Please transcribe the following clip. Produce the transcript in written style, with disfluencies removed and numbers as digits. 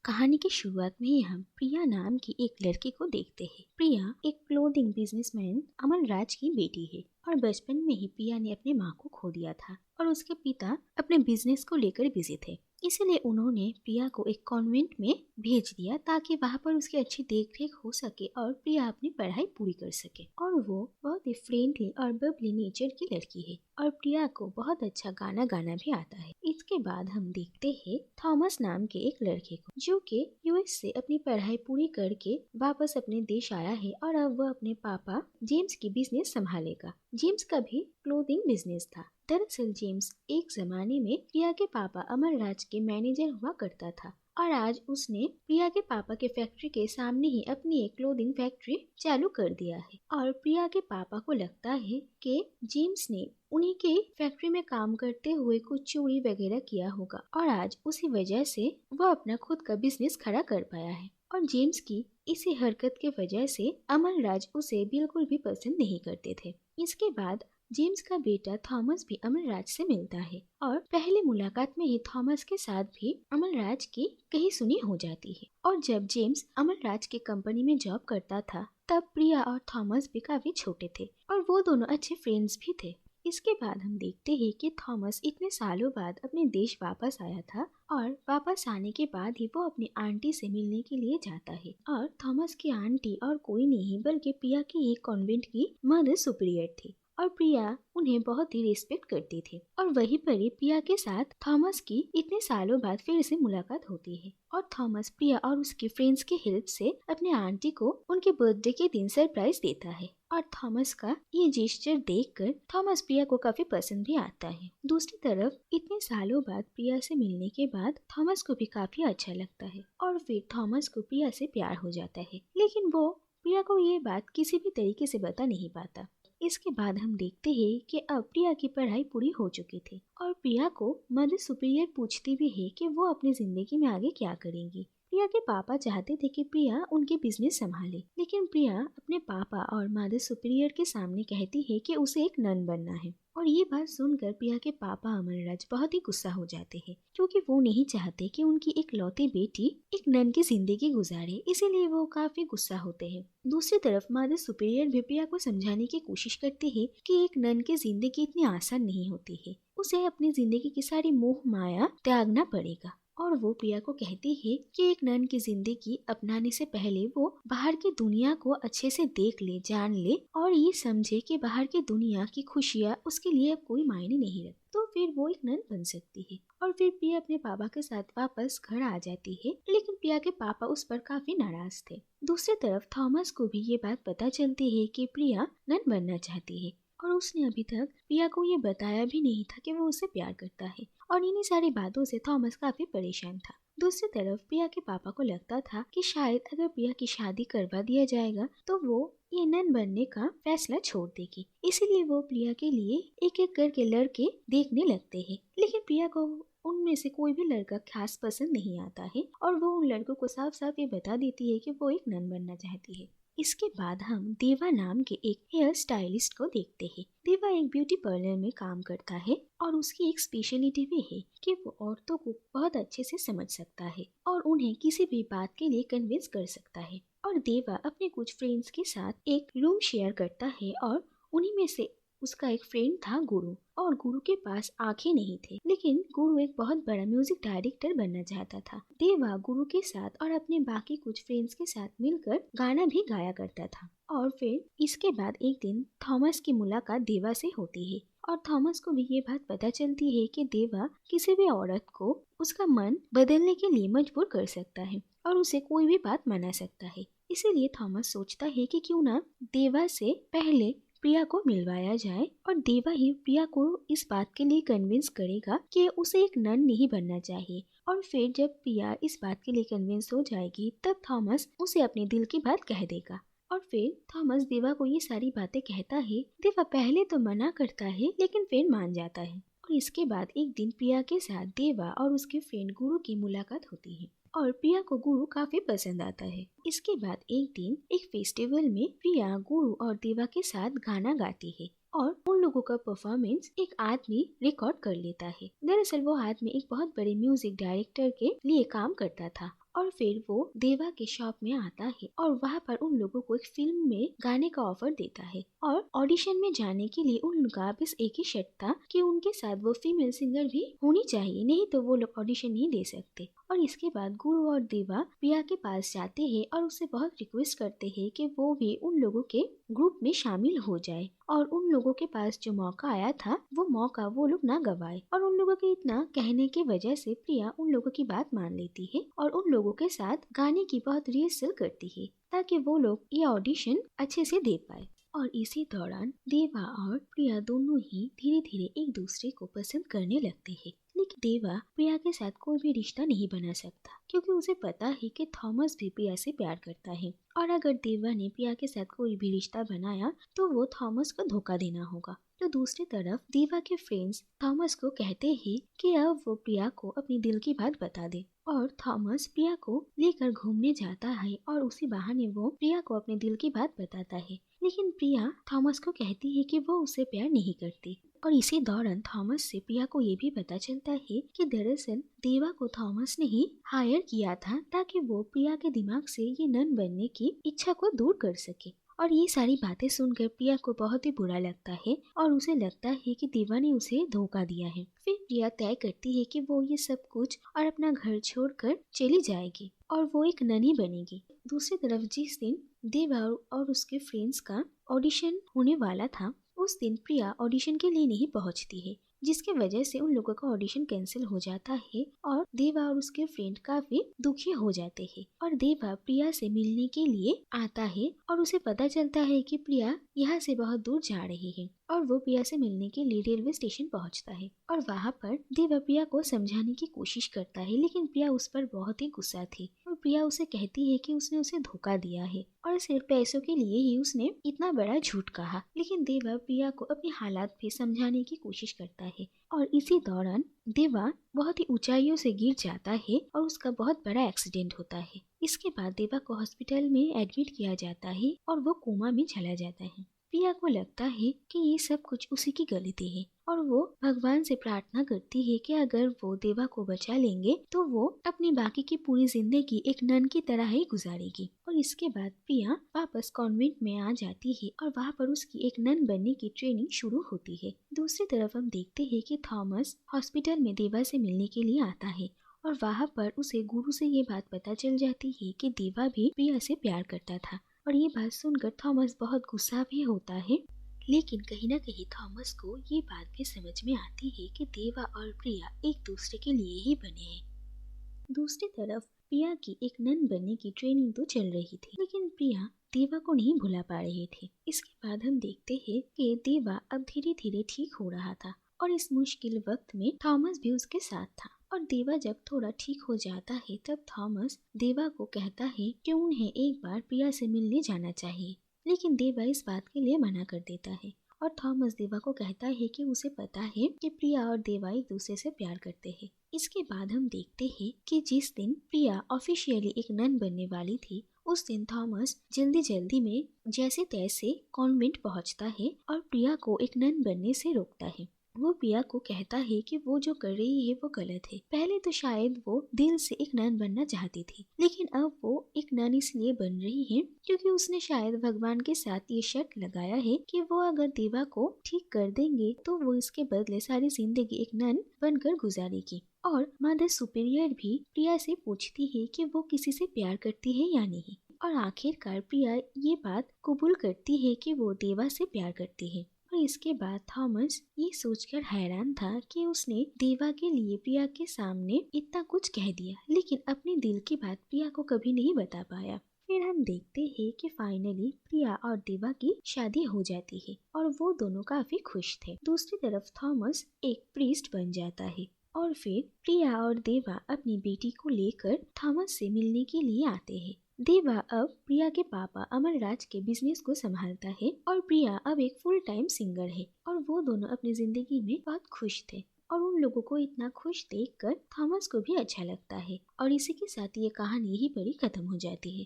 कहानी की शुरुआत में ही हम प्रिया नाम की एक लड़की को देखते हैं। प्रिया एक क्लोथिंग बिजनेसमैन अमन राज की बेटी है और बचपन में ही प्रिया ने अपने माँ को खो दिया था और उसके पिता अपने बिजनेस को लेकर बिजी थे। इसीलिए उन्होंने प्रिया को एक कॉन्वेंट में भेज दिया ताकि वहाँ पर उसकी अच्छी देखरेख हो सके और प्रिया अपनी पढ़ाई पूरी कर सके। और वो बहुत ही फ्रेंडली और बबली नेचर की लड़की है और प्रिया को बहुत अच्छा गाना गाना भी आता है। इसके बाद हम देखते हैं थॉमस नाम के एक लड़के को जो कि यूएस से अपनी पढ़ाई पूरी करके वापस अपने देश आया है और अब वह अपने पापा जेम्स की बिजनेस संभालेगा। जेम्स का भी क्लोथिंग बिजनेस था। दरअसल जेम्स एक जमाने में प्रिया के पापा अमर राज के मैनेजर हुआ करता था और आज उसने प्रिया के पापा के फैक्ट्री के सामने ही अपनी एक क्लोथिंग फैक्ट्री चालू कर दिया है। और प्रिया के पापा को लगता है कि जेम्स ने उन्हीं के फैक्ट्री में काम करते हुए कुछ चोरी वगैरह किया होगा और आज उसी वजह से वह अपना खुद का बिजनेस खड़ा कर पाया है। और जेम्स की इसी हरकत के वजह से अमर राज उसे बिल्कुल भी पसंद नहीं करते थे। इसके बाद जेम्स का बेटा थॉमस भी अमर राज से मिलता है और पहली मुलाकात में ही थॉमस के साथ भी अमर राज की कही सुनी हो जाती है। और जब जेम्स अमर राज के कंपनी में जॉब करता था तब प्रिया और थॉमस भी काफी छोटे थे और वो दोनों अच्छे फ्रेंड्स भी थे। इसके बाद हम देखते हैं कि थॉमस इतने सालों बाद अपने देश वापस आया था और वापस आने के बाद ही वो अपनी आंटी से मिलने के लिए जाता है। और थॉमस की आंटी और कोई नहीं बल्कि प्रिया की एक कॉन्वेंट की मदर सुपीरियर थी और प्रिया उन्हें बहुत ही रिस्पेक्ट करती थी। और वहीं पर ही प्रिया के साथ थॉमस की इतने सालों बाद फिर से मुलाकात होती है और थॉमस प्रिया और उसके फ्रेंड्स की हेल्प से अपने आंटी को उनके बर्थडे के दिन सरप्राइज देता है। और थॉमस का ये जेस्चर देखकर थॉमस प्रिया को काफी पसंद भी आता है। दूसरी तरफ इतने सालों बाद प्रिया से मिलने के बाद थॉमस को भी काफी अच्छा लगता है और फिर थॉमस को प्रिया से प्यार हो जाता है, लेकिन वो प्रिया को ये बात किसी भी तरीके से बता नहीं पाता। इसके बाद हम देखते हैं कि अब प्रिया की पढ़ाई पूरी हो चुकी थी और प्रिया को मदर सुपीरियर पूछती भी है कि वो अपनी जिंदगी में आगे क्या करेंगी। प्रिया के पापा चाहते थे कि प्रिया उनके बिजनेस संभाले, लेकिन प्रिया अपने पापा और मदर सुपीरियर के सामने कहती है कि उसे एक नन बनना है। और ये बात सुनकर प्रिया के पापा अमरराज बहुत ही गुस्सा हो जाते हैं क्योंकि वो नहीं चाहते कि उनकी एक लौती बेटी एक नन की जिंदगी गुजारे, इसीलिए वो काफी गुस्सा होते हैं। दूसरी तरफ मदर सुपीरियर भी प्रिया को समझाने की कोशिश करती है कि एक नन की जिंदगी इतनी आसान नहीं होती है, उसे अपनी जिंदगी की सारी मोह माया त्यागना पड़ेगा। और वो प्रिया को कहती है कि एक नन की जिंदगी अपनाने से पहले वो बाहर की दुनिया को अच्छे से देख ले, जान ले और ये समझे कि बाहर की दुनिया की खुशियाँ उसके लिए अब कोई मायने नहीं रखती, तो फिर वो एक नन बन सकती है। और फिर प्रिया अपने पापा के साथ वापस घर आ जाती है, लेकिन प्रिया के पापा उस पर काफी नाराज थे। दूसरी तरफ थॉमस को भी ये बात पता चलती है कि प्रिया नन बनना चाहती है और उसने अभी तक प्रिया को ये बताया भी नहीं था कि वो उसे प्यार करता है और इन्हीं सारी बातों से थॉमस काफी परेशान था। दूसरी तरफ प्रिया के पापा को लगता था कि शायद अगर प्रिया की शादी करवा दिया जाएगा तो वो ये नन बनने का फैसला छोड़ देगी, इसीलिए वो प्रिया के लिए एक एक करके लड़के देखने लगते हैं, लेकिन प्रिया को उनमें से कोई भी लड़का खास पसंद नहीं आता है और वो उन लड़कों को साफ साफ ये बता देती है कि वो एक नन बनना चाहती है। इसके बाद हम देवा नाम के एक हेयर स्टाइलिस्ट को देखते हैं। देवा एक ब्यूटी पार्लर में काम करता है और उसकी एक स्पेशलिटी भी है कि वो औरतों को बहुत अच्छे से समझ सकता है और उन्हें किसी भी बात के लिए कन्विंस कर सकता है। और देवा अपने कुछ फ्रेंड्स के साथ एक रूम शेयर करता है और उन्हीं में से उसका एक फ्रेंड था गुरु। और गुरु के पास आंखें नहीं थे, लेकिन गुरु एक बहुत बड़ा म्यूजिक डायरेक्टर बनना चाहता था। देवा गुरु के साथ और अपने बाकी कुछ फ्रेंड्स के साथ मिलकर गाना भी गाया करता था। और फिर इसके बाद एक दिन थॉमस की मुलाकात देवा से होती है और थॉमस को भी ये बात पता चलती है कि देवा किसी भी औरत को उसका मन बदलने के लिए मजबूर कर सकता है और उसे कोई भी बात मना सकता है। इसीलिए थॉमस सोचता है कि क्यों ना देवा से पहले प्रिया को मिलवाया जाए और देवा ही प्रिया को इस बात के लिए कन्विंस करेगा कि उसे एक नन नहीं बनना चाहिए। और फिर जब प्रिया इस बात के लिए कन्विंस हो जाएगी तब थॉमस उसे अपने दिल की बात कह देगा। और फिर थॉमस देवा को ये सारी बातें कहता है। देवा पहले तो मना करता है लेकिन फिर मान जाता है। और इसके बाद एक दिन प्रिया के साथ देवा और उसके फ्रेंड गुरु की मुलाकात होती है और प्रिया को गुरु काफी पसंद आता है। इसके बाद एक दिन एक फेस्टिवल में प्रिया गुरु और देवा के साथ गाना गाती है और उन लोगों का परफॉर्मेंस एक आदमी रिकॉर्ड कर लेता है। दरअसल वो आदमी एक बहुत बड़े म्यूजिक डायरेक्टर के लिए काम करता था और फिर वो देवा के शॉप में आता है और वहाँ पर उन लोगों को एक फिल्म में गाने का ऑफर देता है। और ऑडिशन में जाने के लिए उनका बस एक ही शर्त था कि उनके साथ वो फीमेल सिंगर भी होनी चाहिए, नहीं तो वो लोग ऑडिशन नहीं दे सकते। और इसके बाद गुरु और देवा प्रिया के पास जाते हैं और उससे बहुत रिक्वेस्ट करते हैं कि वो भी उन लोगों के ग्रुप में शामिल हो जाए और उन लोगों के पास जो मौका आया था वो मौका वो लोग ना गवाए। और उन लोगों के इतना कहने की वजह से प्रिया उन लोगों की बात मान लेती है और उन लोगों के साथ गाने की बहुत रिहर्सल करती है ताकि वो लोग ये ऑडिशन अच्छे से दे पाए। और इसी दौरान देवा और प्रिया दोनों ही धीरे धीरे एक दूसरे को पसंद करने लगते हैं। लेकिन देवा प्रिया के साथ कोई भी रिश्ता नहीं बना सकता क्योंकि उसे पता है कि थॉमस भी प्रिया से प्यार करता है और अगर देवा ने प्रिया के साथ कोई भी रिश्ता बनाया तो वो थॉमस को धोखा देना होगा। तो दूसरी तरफ देवा के फ्रेंड्स थॉमस को कहते हैं कि अब वो प्रिया को अपनी दिल की बात बता दे और थॉमस प्रिया को लेकर घूमने जाता है और उसी बहाने वो प्रिया को अपने दिल की बात बताता है। लेकिन प्रिया थॉमस को कहती है कि वो उसे प्यार नहीं करती। और इसी दौरान थॉमस से प्रिया को ये भी पता चलता है कि दरअसल देवा को थॉमस ने ही हायर किया था ताकि वो प्रिया के दिमाग से ये नन बनने की इच्छा को दूर कर सके। और ये सारी बातें सुनकर प्रिया को बहुत ही बुरा लगता है और उसे लगता है कि देवा ने उसे धोखा दिया है। फिर प्रिया तय करती है कि वो ये सब कुछ और अपना घर छोड़कर चली जाएगी और वो एक ननी बनेगी। दूसरी तरफ जिस दिन देवा और उसके फ्रेंड्स का ऑडिशन होने वाला था उस दिन प्रिया ऑडिशन के लिए नहीं पहुंचती है, जिसके वजह से उन लोगों का ऑडिशन कैंसिल हो जाता है और देवा और उसके फ्रेंड काफी दुखी हो जाते हैं। और देवा प्रिया से मिलने के लिए आता है और उसे पता चलता है कि प्रिया यहाँ से बहुत दूर जा रही है और वो प्रिया से मिलने के लिए रेलवे स्टेशन पहुँचता है। और वहाँ पर देवा प्रिया को समझाने की कोशिश करता है लेकिन प्रिया उस पर बहुत ही गुस्सा थी और प्रिया उसे कहती है कि उसने उसे धोखा दिया है और सिर्फ पैसों के लिए ही उसने इतना बड़ा झूठ कहा। लेकिन देवा प्रिया को अपने हालात भी समझाने की कोशिश करता है और इसी दौरान देवा बहुत ही ऊंचाइयों से गिर जाता है और उसका बहुत बड़ा एक्सीडेंट होता है। इसके बाद देवा को हॉस्पिटल में एडमिट किया जाता है और वो कोमा में चला जाता है। प्रिया को लगता है कि ये सब कुछ उसी की गलती है और वो भगवान से प्रार्थना करती है कि अगर वो देवा को बचा लेंगे तो वो अपनी बाकी की पूरी जिंदगी एक नन की तरह ही गुजारेगी। और इसके बाद प्रिया वापस कॉन्वेंट में आ जाती है और वहाँ पर उसकी एक नन बनने की ट्रेनिंग शुरू होती है। दूसरी तरफ हम देखते हैं कि थॉमस हॉस्पिटल में देवा से मिलने के लिए आता है और वहाँ पर उसे गुरु से ये बात पता चल जाती है कि देवा भी प्रिया से प्यार करता था। और ये बात सुनकर थॉमस बहुत गुस्सा भी होता है, लेकिन कहीं ना कहीं थॉमस को ये बात भी समझ में आती है कि देवा और प्रिया एक दूसरे के लिए ही बने हैं। दूसरी तरफ प्रिया की एक नन बनने की ट्रेनिंग तो चल रही थी लेकिन प्रिया देवा को नहीं भुला पा रहे थे। इसके बाद हम देखते हैं कि देवा अब धीरे धीरे ठीक हो रहा था और इस मुश्किल वक्त में थॉमस भी उसके साथ था। और देवा जब थोड़ा ठीक हो जाता है तब थॉमस देवा को कहता है कि उन्हें एक बार प्रिया से मिलने जाना चाहिए, लेकिन देवा इस बात के लिए मना कर देता है। और थॉमस देवा को कहता है कि उसे पता है कि प्रिया और देवा एक दूसरे से प्यार करते हैं। इसके बाद हम देखते हैं कि जिस दिन प्रिया ऑफिशियली एक नन बनने वाली थी उस दिन थॉमस जल्दी जल्दी में जैसे तैसे कॉन्वेंट पहुंचता है और प्रिया को एक नन बनने से रोकता है। वो प्रिया को कहता है कि वो जो कर रही है वो गलत है। पहले तो शायद वो दिल से एक नन बनना चाहती थी लेकिन अब वो एक नन इसलिए बन रही है क्योंकि उसने शायद भगवान के साथ ये शर्त लगाया है कि वो अगर देवा को ठीक कर देंगे तो वो इसके बदले सारी जिंदगी एक नन बनकर गुजारेगी। और मदर सुपीरियर भी प्रिया से पूछती है कि वो किसी से प्यार करती है या नहीं और आखिरकार प्रिया ये बात कबूल करती है कि वो देवा से प्यार करती है। और इसके बाद थॉमस ये सोचकर हैरान था कि उसने देवा के लिए प्रिया के सामने इतना कुछ कह दिया लेकिन अपने दिल की बात प्रिया को कभी नहीं बता पाया। फिर हम देखते हैं कि फाइनली प्रिया और देवा की शादी हो जाती है और वो दोनों काफी खुश थे। दूसरी तरफ थॉमस एक प्रीस्ट बन जाता है और फिर प्रिया और देवा अपनी बेटी को लेकर थॉमस से मिलने के लिए आते हैं। देवा अब प्रिया के पापा अमरराज के बिजनेस को संभालता है और प्रिया अब एक फुल टाइम सिंगर है और वो दोनों अपनी जिंदगी में बहुत खुश थे। और उन लोगों को इतना खुश देखकर थॉमस को भी अच्छा लगता है और इसी के साथ ये कहानी यहीं पर ही खत्म हो जाती है।